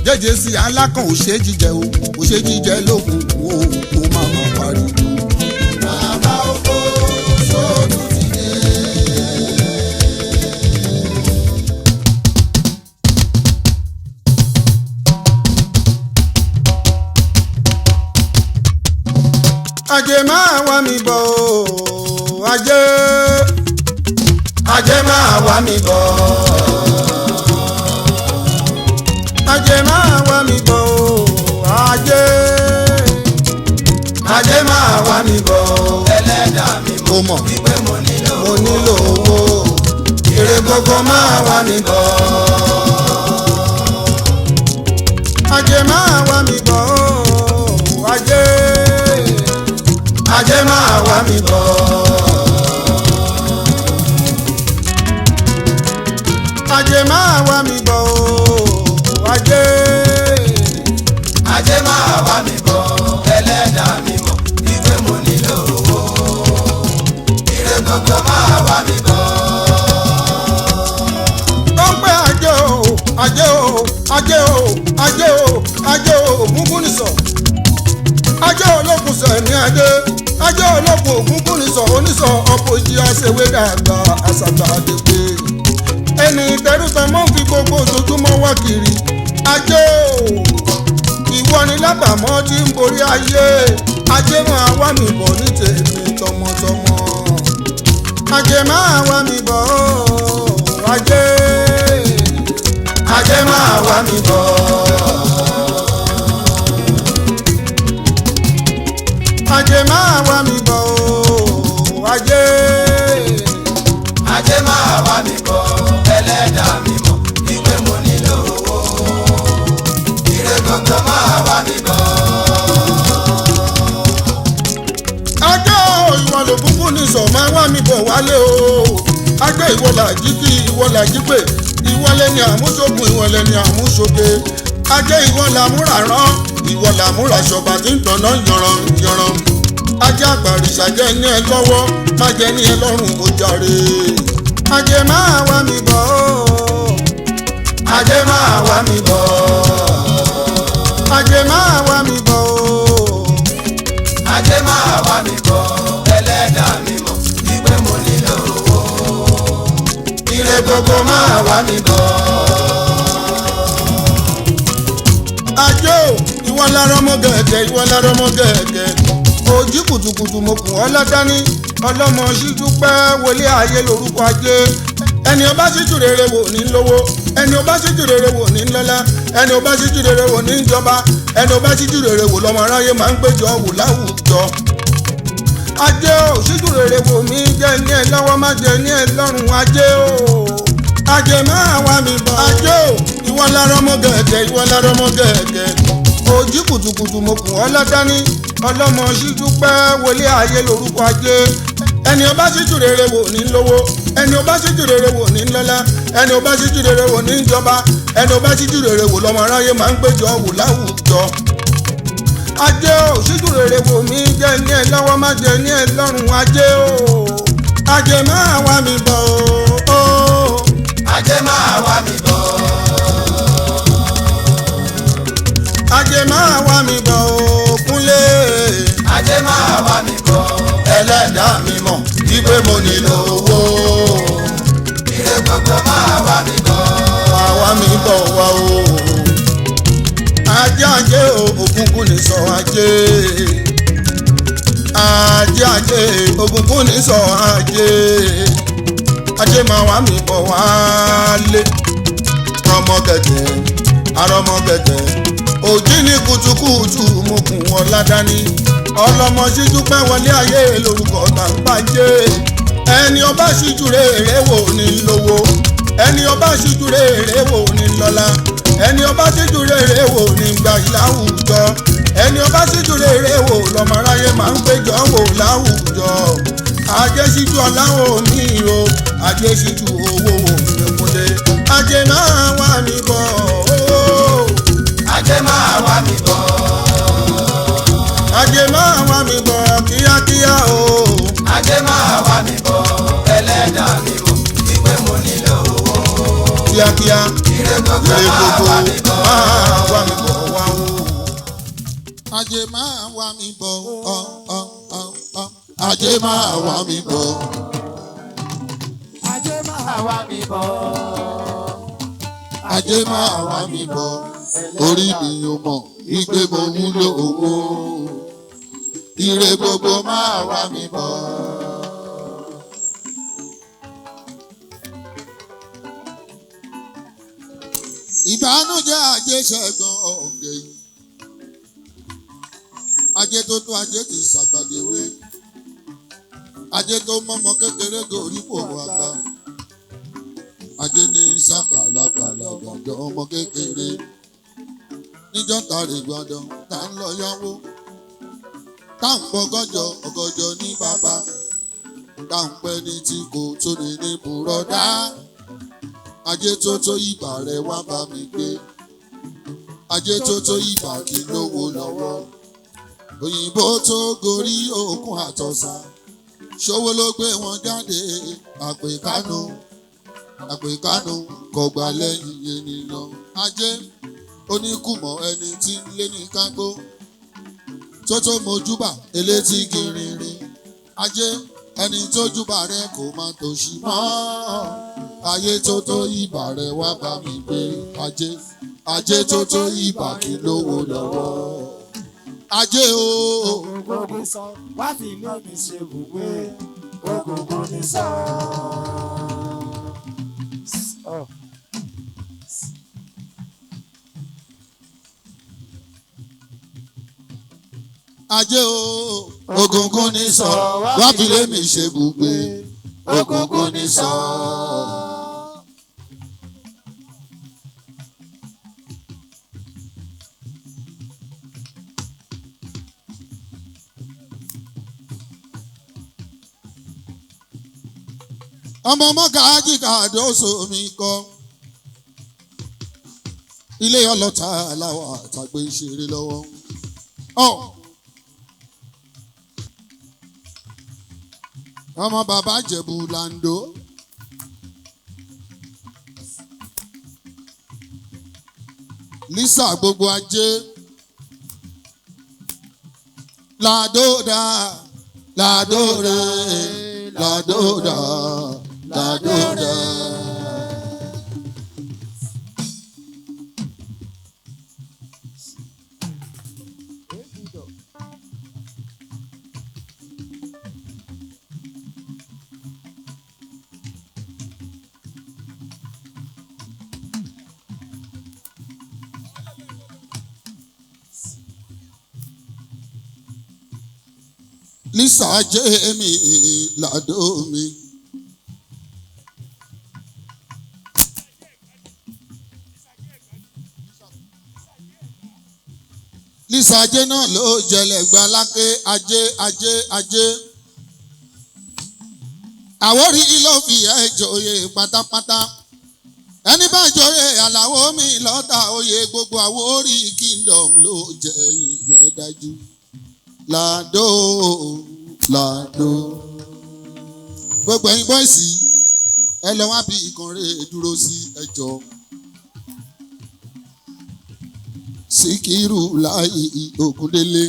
jẹ́jẹ́ sí alákàn ò ṣe jíjẹ o ò ṣe jíjẹ lókun o kò má má pariwo. bàbá oko sóòtú ti dé. ajé máa wá mi bọ̀ o ajé. ajé máa wá mi bọ̀. ajé máa wá mi bọ̀ o ajé. ajé máa wá mi bọ̀. ẹlẹ́dàá mi mo mọ̀ wípé mo nílò owó ire gbogbo máa wá mi bọ̀. ajé máa wá mi bọ̀ o ajé. ajé máa wá mi bọ̀. ajé máa wá mi bọ̀ o ajé. ajé máa wá mi bọ̀. ẹlẹ́dàá mi mọ̀ wípé mo nílò owó ire gbogbo máa wá mi bọ̀. tó ń pẹ́ ajé o ajé o ajé o ajé o ajé o ògúngún nìsọ̀ ajé olókùn sọ ẹ̀mí adé ajé olókùn ògúngún nìsọ̀ onísọ̀ ọ̀pọ̀ ìjì àṣewé dàgbà àṣàgbà àdègbè ẹni tẹrùtàn mọ́ fi gbogbo ojoojúmọ́ wá kiri ajé o ìwọ ni lábàámọ́ tí ń borí ayé ajé máa wá mi bọ̀ ní tèmi tọmọtọmọ ajé máa wá mi bọ̀ o ajé. ajé máa wá mi bọ̀. ajé máa wá mi bọ̀ o ajé. ajé máa wá mi bọ̀. ẹlẹ́dàá mi mọ̀ wípé mo nílò owó ire gbogbo máa wá mi bọ̀. ajé o ìwọ ló kúkú ní sọ máa wá mi bọ̀ wálé o ajé ìwọ là jí kí ìwọ là jí pé ìwọ lẹni àmúṣogun ìwọ lẹni àmúṣoge ajé ìwọ làmúra rán ìwọ làmúra ṣọba tí ń tọ̀nà yànran yànran ajé àgbàrìṣà jẹ́ ní ẹ lọ́wọ́ má jẹ́ ní ẹ lọ́rùn mo jàre ajé máa wá mi bọ̀ o ajé máa wá mi bọ̀. ajé máa wá mi bọ̀ o ajé máa wá mi bọ̀. ẹlẹ́dàá mi mọ̀ wípé mo nílò owó ire gbogbo máa wá mi bọ̀. ajé o ìwọ lára ọmọ gẹ̀ẹ́gẹ́ ìwọ lára ọmọ gẹ̀ẹ́gẹ́ ojú kùtùkùtù mo kùn ọ́ ládání ọlọ́mọ ṣíjú pẹ́ wọlé ayé lórúkọ ajé ẹni ọba ṣíjú rere wò ní lówó ẹni ọba ṣíjú rere wò ní lọ́lá ẹni ọba ṣíjú rere wò ní ìjọba ẹni ọba ṣíjú rere wò lọ́mọ aráyé máa ń péjọ wò láwùjọ ajé o ṣíjú rere wò mí jẹ́ ní ẹ lọ́wọ́ má jẹ́ ní ẹ lọ́rùn ajé o ajé máa wá mi bọ̀ ajé o ìwọ lára ọmọ gẹ̀ẹ́gẹ́ ìwọ lára ọmọ gẹ̀ẹ́gẹ́ ojú kùtùkùtù mo kùn ọ́ ládání ọlọ́mọ ṣíjú pẹ́ wọlé ayé lórúkọ ajé ẹni ọba ṣíjú rere wò ní lówó ẹni ọba ṣíjú rere wò ní lọ́lá ẹni ọba ṣíjú rere wò ní ìjọba ẹni ọba ṣíjú rere wò lọ́mọ aráyé máa ń péjọ wò láwùjọ ajé o ṣíjú rere wò mí jẹ́ ní ẹ lọ́wọ́ má jẹ́ ní ẹ lọ́rùn ajé o ajé máa wá mi bọ̀ o ajé máa wá mi bọ̀. ajé máa wá mi bọ̀ o kúnlé ajé máa wá mi bọ̀. ẹlẹ́dàá mi mọ̀ wípé mo nílò owó ire gbogbo máa wá mi bọ̀. máa wá mi bọ̀ wá o ajé ajé o ògúngún ní sọ ajé ajé ajé ògúngún ní sọ ajé ajé máa wá mi bọ̀ wálé ọmọ gẹ̀gẹ̀ arọmọ gẹ̀gẹ̀ òjì ní kùtùkùtù mo kùn wọn ládání ọlọmọ ṣíjú pẹ́ wọlé ayé lórúkọ tàǹpàjẹ́ ẹni ọba ṣíjú rere wò ní lówó ẹni ọba ṣíjú rere wò ní lọ́lá ẹni ọba ṣíjú rere wò ní gbayì láwùjọ ẹni ọba ṣíjú rere wò lọ́mọ aráyé máa ń péjọ wò láwùjọ ajé ṣíjú ọláwọ̀ mi o ajé ṣíjú owó wò mí kúndé ajé máa wá mi bọ̀ o ajé máa wá mi bọ̀. ajé máa wá mi bọ̀ kíákíá o ajé máa wá mi bọ̀. ẹlẹ́dàá mi mọ̀ wípé mo nílò owó kíákíá ire gbogbo máa wá mi bọ̀. máa wá ajé máa wá mi bọ̀ ajé máa wá mi bọ̀. ajé máa wá mi bọ̀. ajé máa wá mi bọ̀ orí mi ò mọ̀ wípé mo nílò owó ire gbogbo máa wá mi bọ̀. ìbànújẹ́ ajé ṣẹ́gun ọ̀gẹ̀ yìí ajé tó tó ajé ti ṣàgbàdéwé ajé tó mọ́mọ́ kékeré gorí kò wá gbà ajé ní ṣàkàlàkàlà gbàgbọ́ ọmọ kékeré níjọ́ tàrí gbọ́dọ̀ tá ń lọ yáwó tá ń pọ̀ ọgọ́jọ ní bàbá tá ń pẹ́ ní tí kò tó ní bùrọ̀dá ajé tó tó ìbà rẹ̀ wá bá mi gbé ajé tó tó ìbà kí lówó lọ́wọ́ òyìnbó tó gorí òkun àtọ̀sà ṣòwò ló gbé wọn jáde àpèkánú kọgbà lẹ́yìn ènìyàn ajé oníkùmọ̀ ẹni tí ń lé ní kágbó tótó mojúbà elétí gírírin ajé ẹni tó júbà rẹ kò máa tòṣì mọ́ ayé tó tó ìbà rẹ wá bá mi gbé ajé tó tó ìbà kí lówó lọ́wọ́ ajé o. Ògùngùn sọ wá fi iná mi ṣe bùgbé ògùngùn ní sọ. ajé o ògùngùn ní sọ wá fi lé mi ṣe bùgbé ògùngùn ní sọ. ọmọ mọ́gà ájíkà àdóso mi kọ́ ilé ọlọ́ta aláwọ̀ àtàgbé ìṣeré lọ́wọ́. ọmọ bàbá Jẹ̀bú Lando Lisa gbogbo ajé làdódà làdódà làdódà làdódà. Lisa jẹ́ mi làdó mi. Lisa ajé náà ló jẹlẹ̀ gba lákè ajé. Àwórí ló fi joyè pátápátá. Ẹni bá joyè Àlàó mi lọ́tà oyè gbogbo Àwórí kingdom ló jẹ ìyẹn dájú. Làdó làdó. Gbogbo ẹ̀yin bọ́ìsì ẹ lọ wá bí ìkànnì dúró sí ẹjọ́. Síkírù láì Ògúndélé.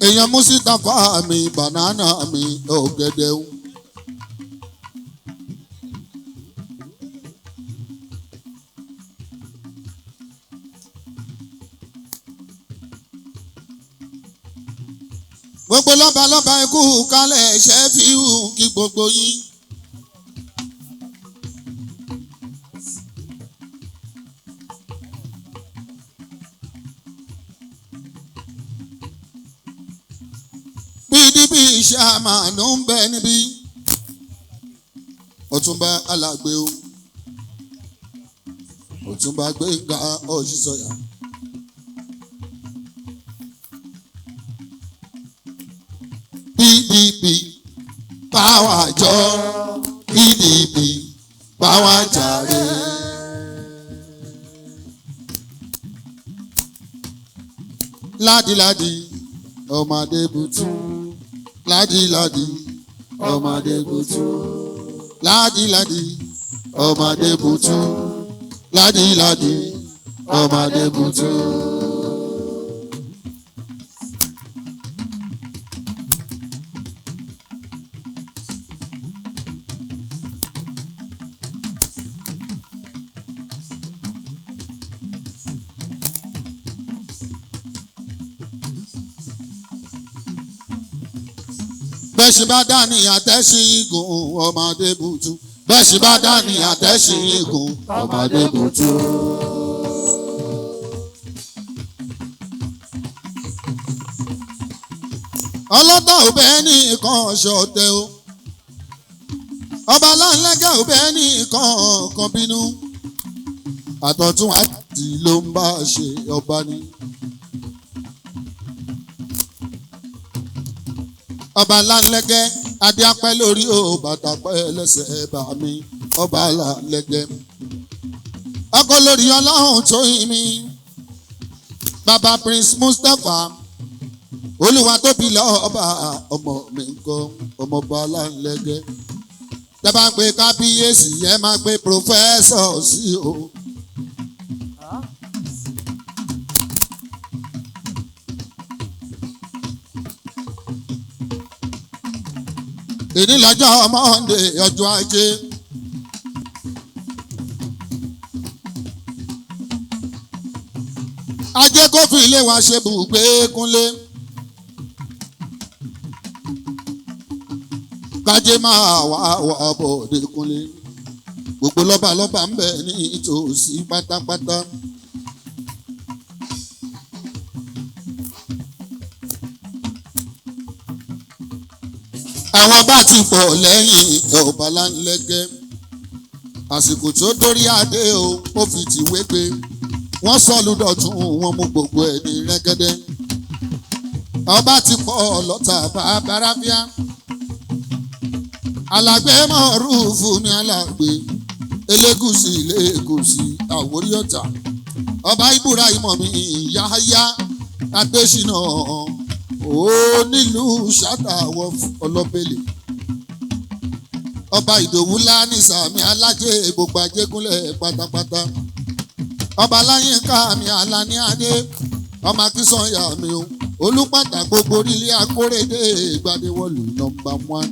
Èèyàn Mùsítàfà mi bànánà mi ọ̀gẹ̀dẹ̀. Gbogbo lọ́ba ikú kálẹ̀ ṣẹ́ fi hù kí gbogbo yín. PDP ṣàmánú ń bẹ níbí. Ọ̀túnba Alàgbé o. Ọ̀túnba Gbénga Ọ̀ṣísọ̀yà. PDP power jọ PDP power jàre. Ládìládì ọmọdé bùtù. Ládìládì ọmọdé bùtù. Ládìládì ọmọdé bùtú ládìládì ọmọdé bùtú. bẹ́sì bá dání àtẹ́sí igun ọmọdé bùtú bẹ́sì bá dání àtẹ́sí igun ọmọdé bùtú. ọlọ́tọ̀ ò bẹ́ẹ̀ ní nǹkan ṣọ̀tẹ̀ o ọba láńlẹ́gẹ̀ ò bẹ́ẹ̀ ní nǹkan kan bínú àtọ̀tún àti ló ń bá ṣe ọba ni. ọba láńlẹ́gẹ́ adé apẹ́ lórí o bàtà pẹ́ lẹ́sẹ̀ bá mi ọba láńlẹ́gẹ́. ọkọ lórí ọlọ́run tó yìn mí baba Prince Mustapha olúwa tó bí lọ́ba ọmọ mi nǹkan ọmọọba láńlẹ́gẹ́. tẹ́ bá ń pe kábíyèsí ẹ máa pe pòfẹ́sọ̀ sí o. èní lọ́jọ́ Monday ọjọ́ ajé. ajé kó fi ilé wa ṣe bùgbé kúnlé. kájé máa wá bòde kúnlé. gbogbo lọ́balọ́ba ń bẹ ní ìtòsí pátápátá. àwọn bá ti pọ̀ lẹ́yìn ọba láńlẹ́gẹ́. àsìkò tó dórí adé o ó fi tìwé pé wọ́n sọ lùdọ̀tún wọn mú gbogbo ẹ̀ ní rẹ́gẹ́dẹ́. ọba ti pọ̀ lọ́tà bàbáráfíà. alàgbé mọ̀rúfù ní alàgbé elégùsì lẹ́gùsì àwórí ọ̀tà. ọba Ibrahim mi Yahaya Adésínà nílùú ṣàtàwọ̀ ọlọ́bẹ̀lẹ̀. ọba Ìdòwú ní Sàmì Alájẹ gbogbo Ajégúnlẹ̀ pátápátá. ọba Láyínká mi Àlàní Adé ọmọ Akínsànyà mi o Olúpàtà gbogbo orílẹ̀ Akóredé Gbadéwọ̀lú #1.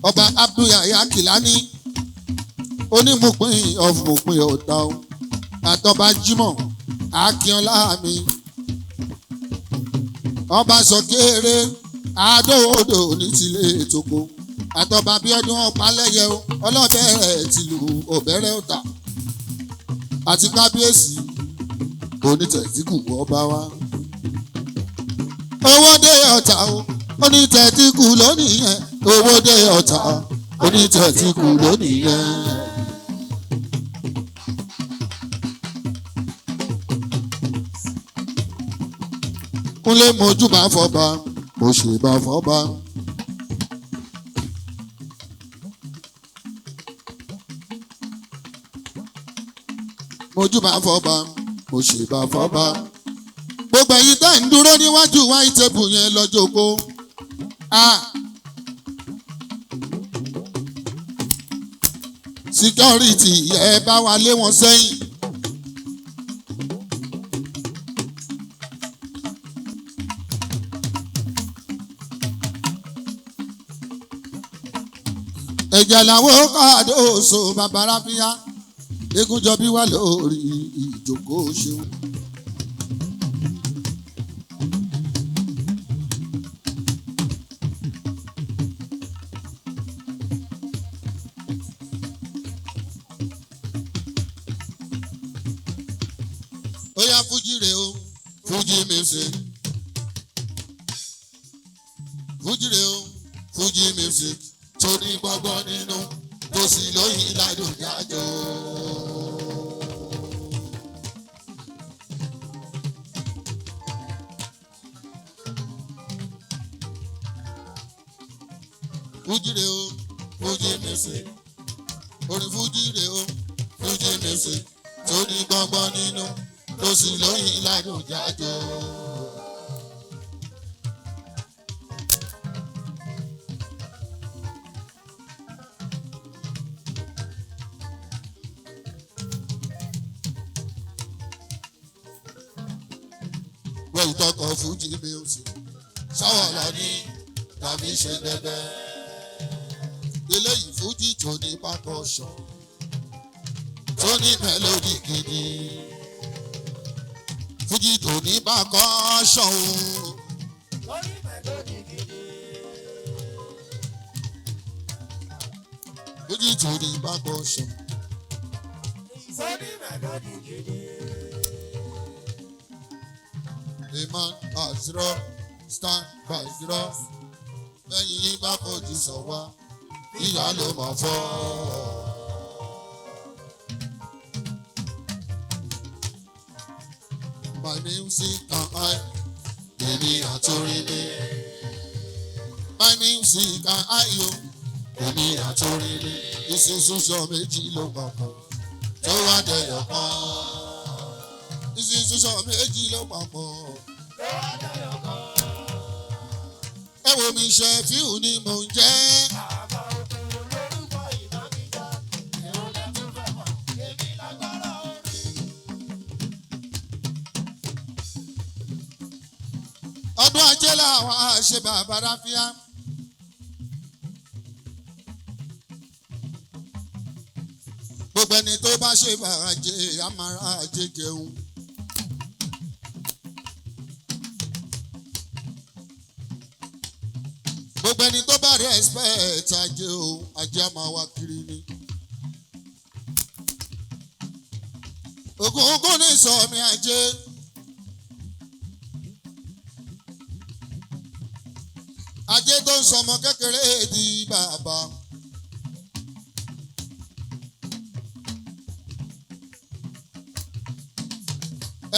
ọba Abdulyaya Kìlání onímùpín ọ̀fùnmùpín ọ̀tá o àtọ́ba Jímọ̀ Akínọlá mi. ọba Sọ̀kéré Adó-Odò ní tilé Ètòkò àtọba Abíọ́dún Ọ̀pálẹ́yẹ ọlọ́bẹ̀rẹ̀ tìlú Ọ̀bẹ̀rẹ̀ Ọ̀tà àti kábíyèsí onítẹ̀tíkù ọba wa. owó dé Ọ̀tà o onítẹ̀tíkù lónìí yẹn owó dé Ọ̀tà onítẹ̀tíkù lónìí yẹn. kúnlé mojúbà fọba mo ṣèbà fọba. mojúbà fọba mo ṣèbà fọba. gbogbo ẹ̀yin tẹ́ ń dúró níwájú white table yẹn lọ́jọ́ kó. security ẹ bá wa lé wọn sẹ́yìn. ẹ̀jẹ̀ làwọn káàdó oṣù babaláfíà Egúnjọbí wà lórí ìjókòó ṣeun. ó yá fújì rè o fújì music fújì rè o fújì music tó ní gbọ́ngbọ́n nínú tó sì lóyìn ládùn jájọ́. fújì rè o fújì music orin fújì rè o fújì music tó ní gbọ́ngbọ́n nínú tó sì lóyìn ládùn jájọ́. gbọ́ ìtọ́kọ̀ fújì music ṣáwàlá ní tàbí ṣe bẹ́bẹ́ eléyìí fújì tó ní percussion tó ní mélòdì gidi fújì tó ní percussion o. Fújì tó ní percussion. A man has draw, stand by draw. Lẹ́yìn yín bá fojú sọ wá, ìyá ló mọ̀ fọ́. My music and I, èmi àtòrí mi. My music and I yo, èmi àtòrí mi. Ìsinsúnṣọ méjì ló papọ̀, tó wá dẹyọ̀ kan. Ìsinsúnṣọ méjì ló papọ̀, tó wá dẹyọ̀ kan. Ẹ wo mi ṣe fíù ni mò ń jẹ́. Ọdún ajé làwọn àṣẹ bàbá ráfíà. Gbogbo ẹni tó bá ṣe bàjẹ́ àmàrà ajé jẹun. Gbogbo ẹni tó bá respect ajé o, ajé á máa wá kiri ni. Ògúngún ní sọ mi ajé. Ajé tó ń sọmọ kékeré di bàbá.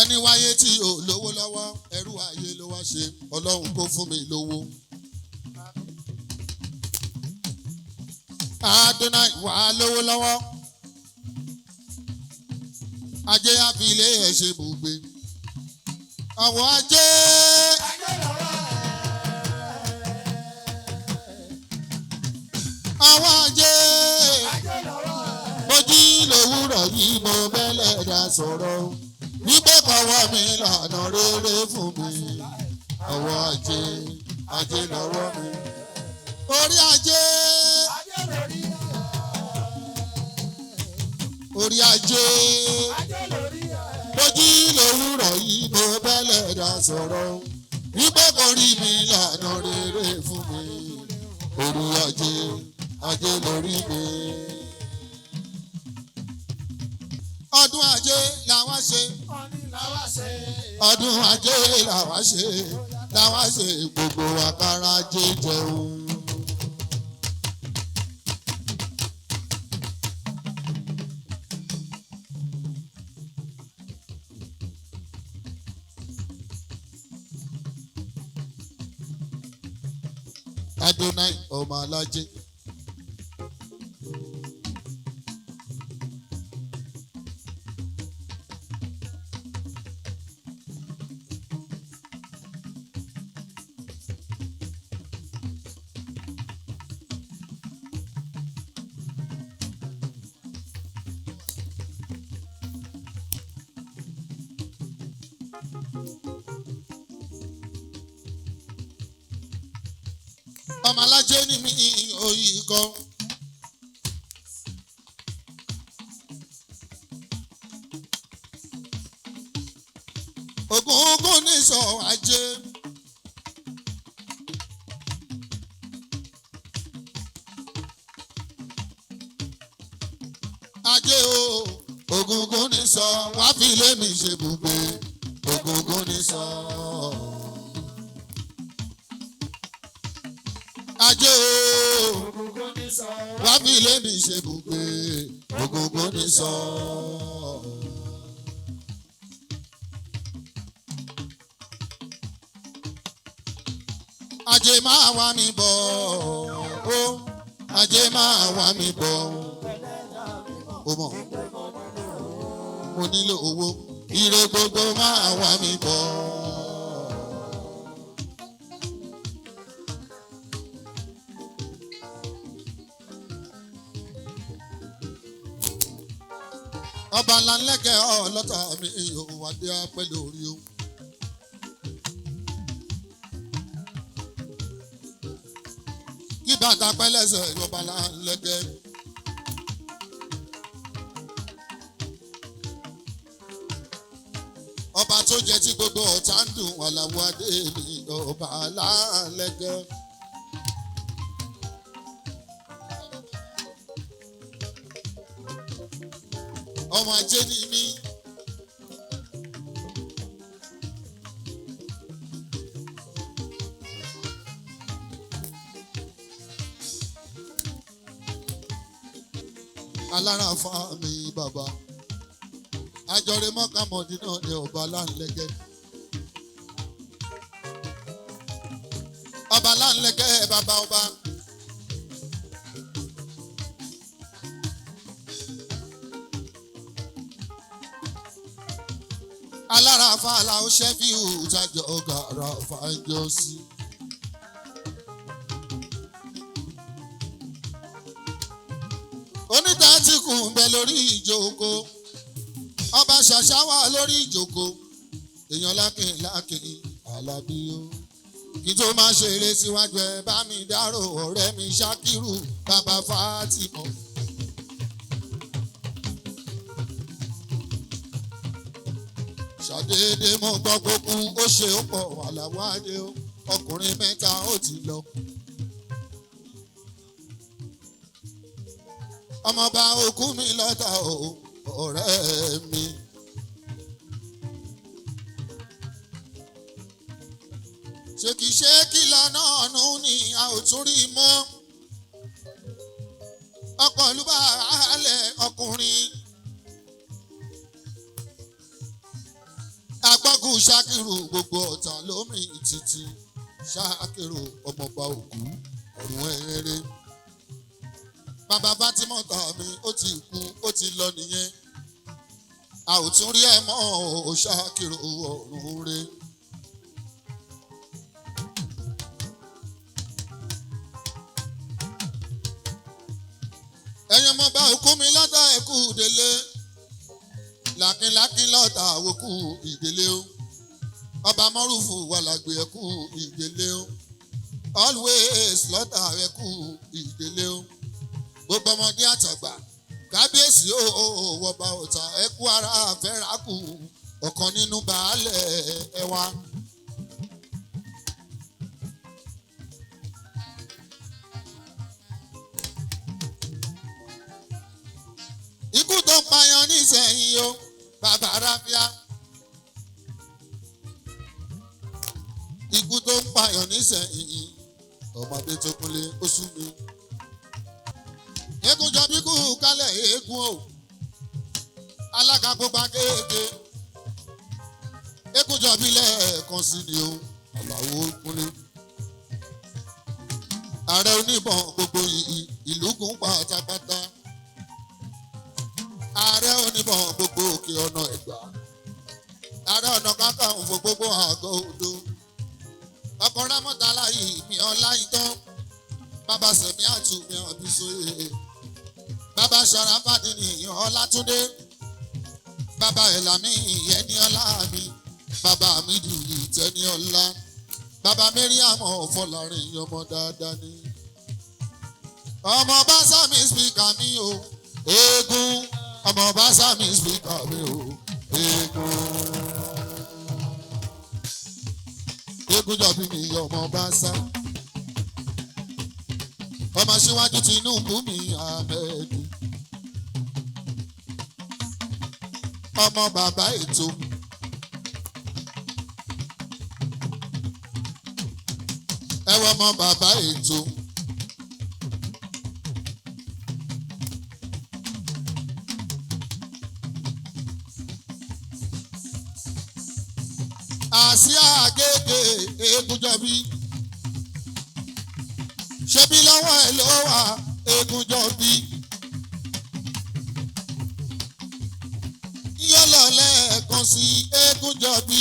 Ẹni wáyé tí ò lówó lọ́wọ́, ẹrú ayé ló wá ṣe, Ọlọ́run kó fún mi lówó. Adonai wà lówó lọ́wọ́. Ajé á fi ilé ẹ̀ ṣe bùgbé. Àwọn ajé. Àwọn ajé. Mo jí lówùrọ̀ yìí mo bẹ́lẹ̀ dá sọ̀rọ̀. Nígbà kọ́wọ́ mi lànà rere fún mi. Àwọn ajé, ajé lọ́wọ́ mi. Orí ajé. Orí ajé. Mo jí lówùrọ̀ yìí mo bẹ́lẹ̀ dá sọ̀rọ̀. Nígbà kọ́ rí mi lànà rere fún mi. Orí ajé, ajé lórí mi. Ọdún ajé làwa ṣe. Ọdún ajé làwa ṣe. Làwa ṣe gbogbo àkàrà ajé jẹun. Adonai ọmọ alájẹ. Ọmọ alájẹ ni mi òyì kan. Ògúngún ní sọ ajé. Ajé o, Ògúngún ní sọ, wá fi lé mi ṣe bùgbé. Ògúngún ní sọ. Ajé o, wá fi lé mi ṣe bùgbé. Ògúngún ní sọ. Ajé máa wá mi bọ̀ o, ajé máa wá mi bọ̀ o mọ̀, mo nílò owó, ire gbogbo máa wá mi bọ̀. Ọba ńlá lẹ́kẹ̀ẹ́ ọlọ́ta mi yóò wá dé apẹ́ lórí o. bàtà pẹ́lẹ́sẹ̀ ọba Láńlẹ́gẹ́. ọba tó jẹ́ tí gbogbo ọ̀tá ń dùn Àlàó Adé mi ọba Láńlẹ́gẹ́. ọmọ ajé ni mí. alára fa mi bàbá àjọrè mọ́kàmọ́dé náà ní ọba Láńlẹ́gẹ́. ọba Láńlẹ́gẹ́ bàbá ọba. alára fa Àlàó Ṣẹ́fíù tájọ gàrà fàájọ sí. oníta tí kù ń bẹ lórí ìjókòó ọba ṣàṣà wà lórí ìjókòó èèyàn lákìn Àlàbí o kí tó máa ṣeré síwájú ẹ bá mi dárò ọ̀rẹ́ mi Ṣákírù bàbá Fátímọ̀. ṣàdédé mo gbọ́ gbogbo ó ṣe ó pọ̀ Àlàó Adé o ọkùnrin mẹ́ta ó ti lọ. ọmọọba òkú mi lọ́tà o ọ̀rẹ́ mi. ṣé kìí ṣe kìlọ̀ náà nù ni a ò tún rí mọ́. ọkọ̀ olúbà alẹ̀ ọkùnrin. agbọ́gùn Ṣákírù gbogbo ọ̀tá lómi títí Ṣákírù ọmọọba òkú ọ̀run ẹ̀rẹ́. bàbá Fátímọ̀tà mi ó ti kú ó ti lọ nìyẹn a ò tún rí ẹ mọ́ ò Ṣákírù ọ̀run rẹ̀. ẹ̀yin ọmọọba òkú mi lọ́tà ẹ̀kú délé lákínlákín lọ́tà òkú ìdílé o ọba Mọ́rúfù wà lágbè ẹ̀kú ìdílé o always lọ́tà ẹ̀kú ìdílé o gbogbo ọmọdé àtàgbà kábíyèsí ó wọba ọ̀tá ẹ̀kú ara fẹ́rakù ọ̀kan nínú baálẹ̀ ẹ̀wà. ikú tó ń pààyàn nísẹ̀yìn o bàbá ráfíà. ikú tó ń pààyàn nísẹ̀yìn ọmọdé tó kúnlé ó sú mi. eégún jọ bí kú kálẹ̀ eégún o alága gbogbo akéèké eégún jọ bí lẹ́ẹ̀kan sí ni o Àlàó kúnlé. ààrẹ oníbọn gbogbo ìlú kún pátápátá. ààrẹ oníbọn gbogbo òkè ọ̀nà Ẹ̀gbá. ààrẹ ọ̀nà Kakanfò gbogbo àgọ́ odò. ọkọ̀ Rámọ́tálá yìí mi Ọláìtàn. bàbá Sẹ̀mí Àtúnmí Àbísóyè. bàbá Ṣàràfàdínì Ọlátúndé. bàbá Ẹ̀lámì Ẹniọlá mi. bàbá Àmídù Ìtẹ́niọlá. bàbá Mariam Fọlárin ọmọ dáadáa ni. ọmọ bá sàmì spíkà mi o eégún. ọmọ bá sàmì spíkà mi o eégún. eégún jọ̀bí mi ọmọ bá sá. ọmọ Aṣíwájú Tinubu mi Ahmed. ọmọ bàbá ètò. ẹ wọ ọmọ bàbá ètò. àsíá Agége Eégúnjọbí. ṣebí lọ́wọ́ ẹ̀ ló wà Eégúnjọbí. yọ́lọ̀ lẹ́ẹ̀kan sí Eégúnjọbí.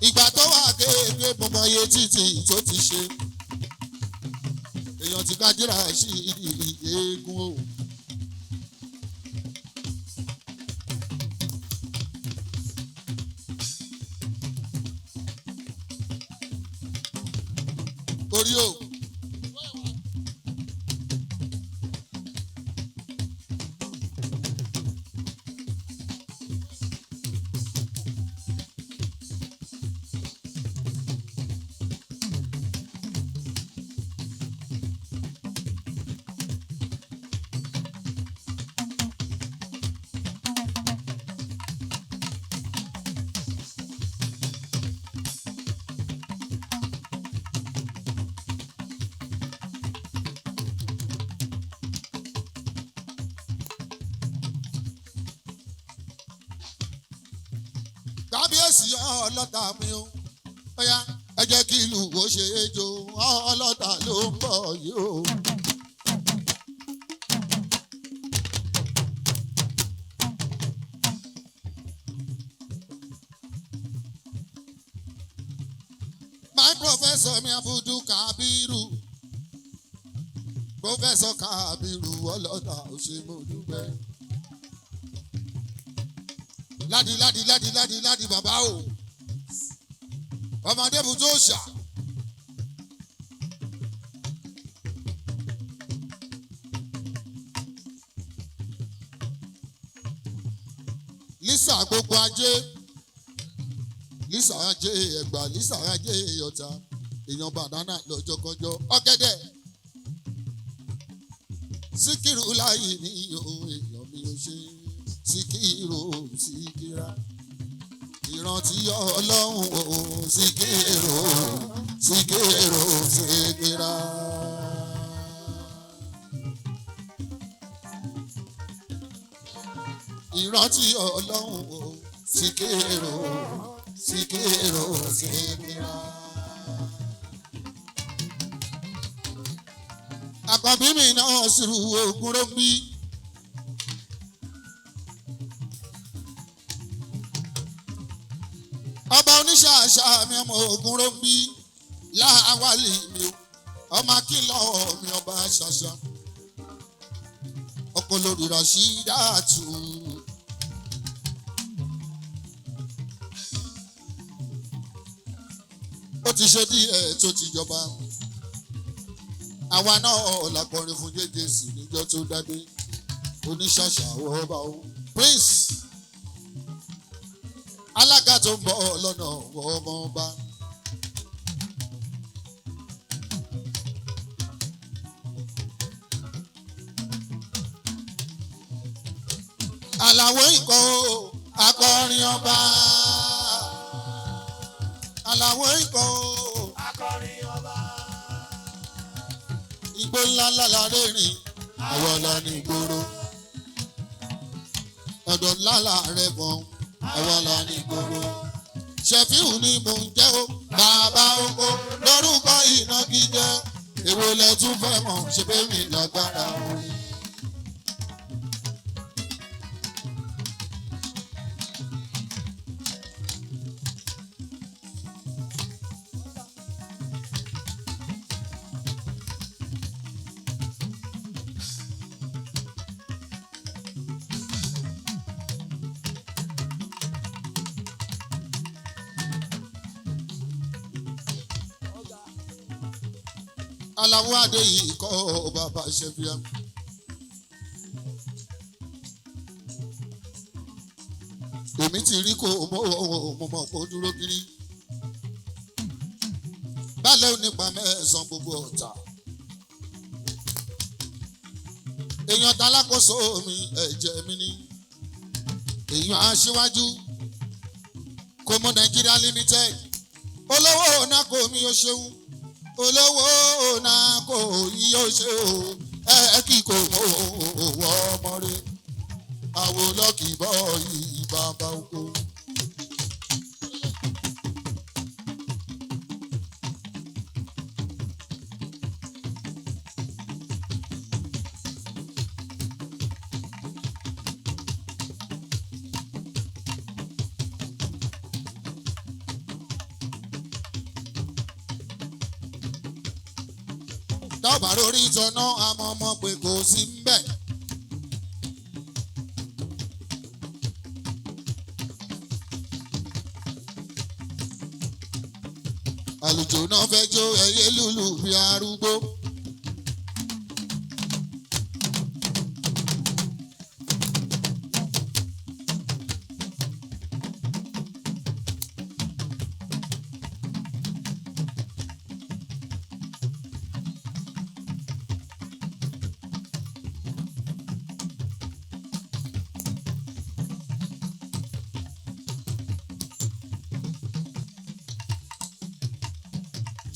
ìgbà tó wà kéèké gbogbo iye títì tó ti ṣe. èèyàn ti kájúra sí eégún o. lórí o. Kábíyèsí ọlọ́ta mi o, ọ̀yá ẹ jẹ́ kí ìlú wo ṣe é jó ọlọ́ta ló ń bọ̀ yìí o. My professor mi Abudu Kabiru, Professor Kabiru ọlọ́ta ò ṣe mo dúpẹ́. Ládi bàbá o ọmọdé bùtó ṣà. Lisa gbogbo ajé, Lisa ajé Ẹ̀gbá, Lisa ajé Ọ̀tà, èèyàn bàdánà lọ́jọ́kọjọ́ ọ̀gẹ̀dẹ̀. Síkírù láyé ní ohun èèyàn mi ò ṣe. Síkírù Síkírà ìrántí Ọlọ́run o Síkírù Síkírù Síkírà. Ìrántí Ọlọ́run o Síkírù Síkírù Síkírà. Àkọ́bí mi náà sùrù Ògúnròmbí. Ọba oníṣàṣà mi ọmọ Ògúnròmbí láwálì mi o, ọmọ akínlọ mi ọba ṣàṣà, ọkọ lórí Rashidatu. Ó ti ṣe díẹ̀ tó ti jọba, àwa náà làkọrin fún jẹjẹsì níjọ́ tó dádé, oníṣàṣà ọba o Prince. Alága tó ń bọ̀ lọ́nà ọmọ ọba. Àlàwọ̀ ikọ̀ akọrin ọba. Àlàwọ̀ ikọ̀ akọrin ọba. Igbó ńlá ńlá rẹ́rìn àwọn ọ̀la ní ìgboro. Ọ̀dọ̀ ńlá rẹ̀ gan àwọn ọ̀la ní ìgboro. Ṣẹ̀fíù ni mò ń jẹ́ o, bàbá oko lórúkọ ìnagijẹ. Èwo lẹ tún fẹ́ mọ̀ ṣe pé mi lágbára orin. Aláwọ̀ adé yìí kọ́ bàbá Ṣẹ̀fíà. Èmi ti rí kó mo mọ̀ kó dúró kiri. Bálẹ̀ onípa mẹ́sàn-án gbogbo ọ̀tá. Èèyàn talákòóso mi ẹ̀jẹ̀ mi ni. Èèyàn aṣíwájú Komo Nigeria Limited. Olówó náà kò mi ó ṣeun. Olówó náà kò yíyó ṣe o, kí kò mọ òwò ọmọ rẹ, àwọn lọ́kì bọ́ ìbàbà oko. Tọ́ba lórí ìtọ́nà àmọ́ ọmọ pé kò sí ń bẹ̀. àlùjò náà fẹ́ jó ẹyẹ lùlù bí arúgbó.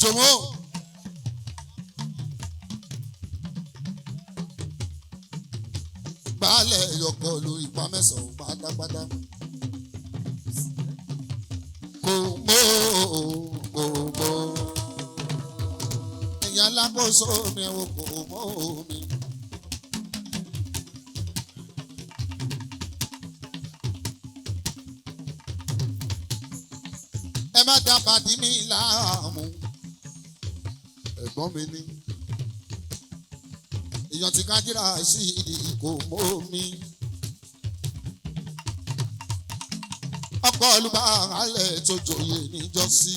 Jọ̀wọ́ baálẹ̀ yọkọ̀ lu ipa mẹ́sàn-án pátápátá. Kò mọ́ ẹ̀yà alákòóso mi ò kò mọ́ mi. Ẹ má dá pàdé mi láàmú. Ẹ̀gbọ́n mi ní èèyàn ti kájírà sí ìkò mọ́ mi. Ọkọ̀ olùbáràlẹ̀ tó joyè níjọ́sí.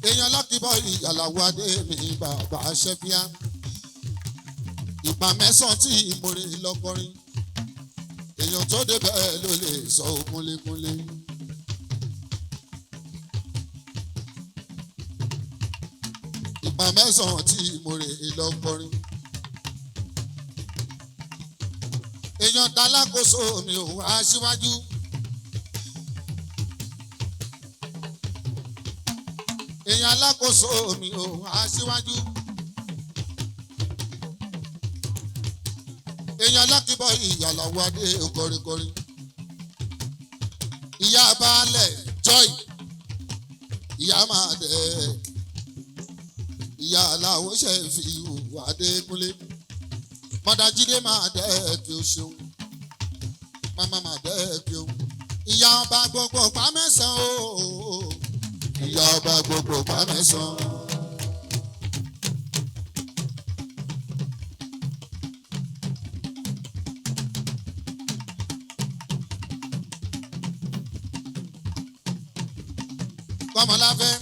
Èèyàn lọ́kìbọ̀ ìyàlàwọ̀ adé mi bàbá ṣẹ́fíà. Ìgbà mẹ́sàn-án tí mo rí lọ́kọrin. Èèyàn tó débẹ̀ ló lè sọ kúnlékúnlé. Ìgbà mẹ́sàn-án tí mo rè é lọ́kọrin. Èèyàn ta lákòóso mi ò wá síwájú. Èèyàn alákòóso mi ò wá síwájú. Èèyàn lọ́kìbọ̀ ìyàlàwọ̀ adé kọrinkọrin. Ìyá baálẹ̀ Joy, ìyá máa dẹ̀. Ìyá aláwọ̀ ṣe fi ìhùwà Adékúnlé. Mọ́dájídé máa dẹ́ kí o ṣeun. Màmá máa dẹ́ kí o. Ìyá ọba gbogbo pa mẹ́sàn-án o. Ìyá ọba gbogbo pa mẹ́sàn-án. Kọ́mọláfẹ́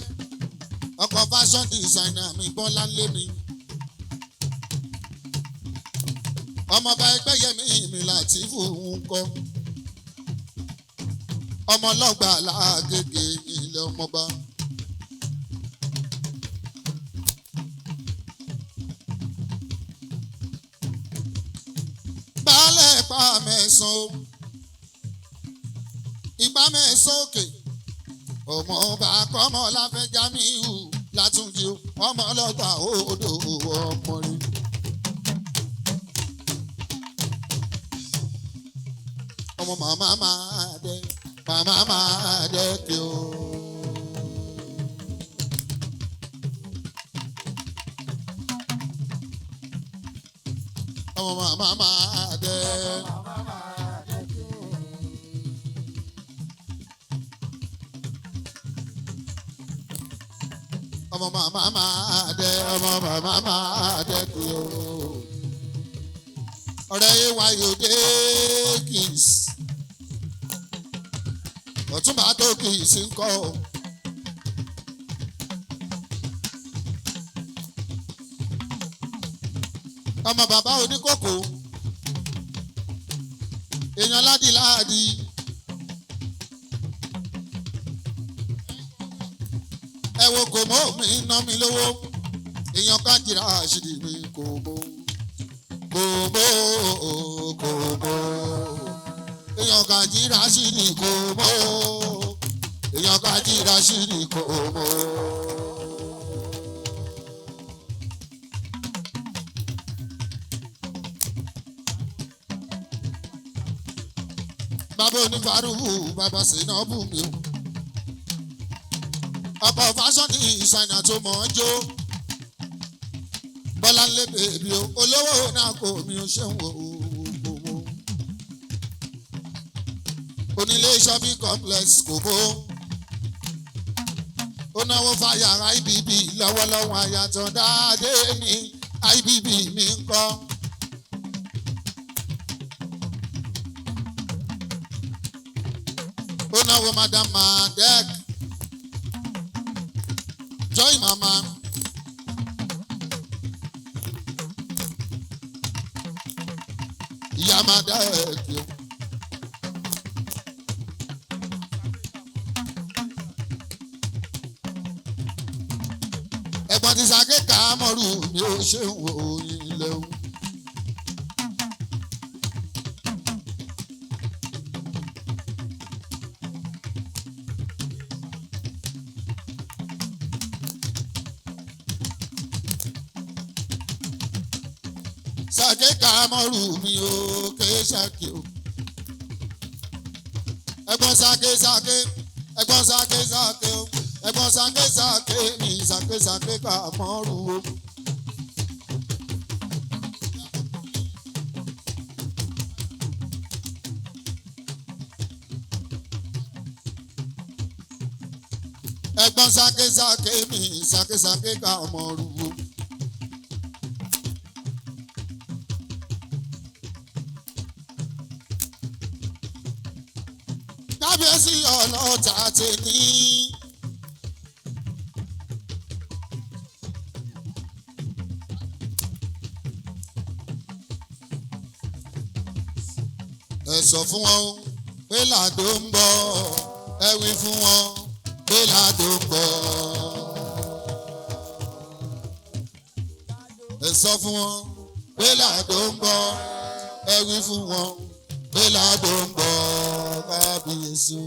ọkọ̀ fashion designer mi Bọ́lá lé mi. Ọmọọba Ẹgbẹ́yẹmí mi Látìfù ń kọ́. Ọmọ ọlọ́gbà Lágége ilé ọmọọba. Baálẹ̀ pa mẹ́sàn-án o. Ìgbà mẹ́sàn-án òkè. Ọmọ ọba Kọ́mọláfẹ́ Jamiu Látúnjí ọmọ ọlọ́ta odò ọmọ rí. Ọmọ màmá máa dẹ́ kí o. Ọmọ màmá máa dẹ́. Ọmọ màmá máa dẹ́, ọmọ màmá máa dẹ́ kí o. Ọ̀rẹ́ Ayọ̀dé Kings. Ọ̀túnba tó Kings ń kọ́. Ọmọ bàbá oníkókó. Èèyàn ládìláàdì. Ẹ wo kò mọ́ mi ná mi lówó. Èèyàn Kájírà àṣìdì mi kò mọ́. Èèyàn Kájírà àṣìdì kò mọ́. Èèyàn Kájírà àṣìdì kò mọ́. Bàbá onífàrúhù bàbá Sinabu mi o. Ọkọ̀ fashion designer tó mọ̀ ọ́n jó. Bọ́láńlé bèbí o, olówó náà kò mi ò ṣeun o. Onílé shopping complex kò bó. Ó náwó fàyàrá IBB lọ́wọ́lọ́wọ́ àyàtọ̀ dáadé ní IBB mi ń kọ́. Ó náwó Madam Madek. Joy mama. Ìyá máa dá ẹ̀ kí o. Ẹ̀gbọ́n ti sàkékà mọ́rù ni ó ṣe ń wo ilé o. Sàkékà mọ́rù mi ò ké ṣàkí o. Ẹ̀gbọ́n sàké ẹ̀gbọ́n sàké o. Ẹ̀gbọ́n sàké mi sàké kà mọ́rù o. Ẹ̀gbọ́n sàké mi sàké kà mọ́rù o. Kábíyèsí ọlọ́ta ti ní. Ẹ sọ fún wọn pé làdó ń bọ̀, ẹ wí fún wọn pé làdó ń bọ̀. Ẹ sọ fún wọn pé làdó ń bọ̀, ẹ wí fún wọn pé làdó ń bọ̀. Kábíyèsí.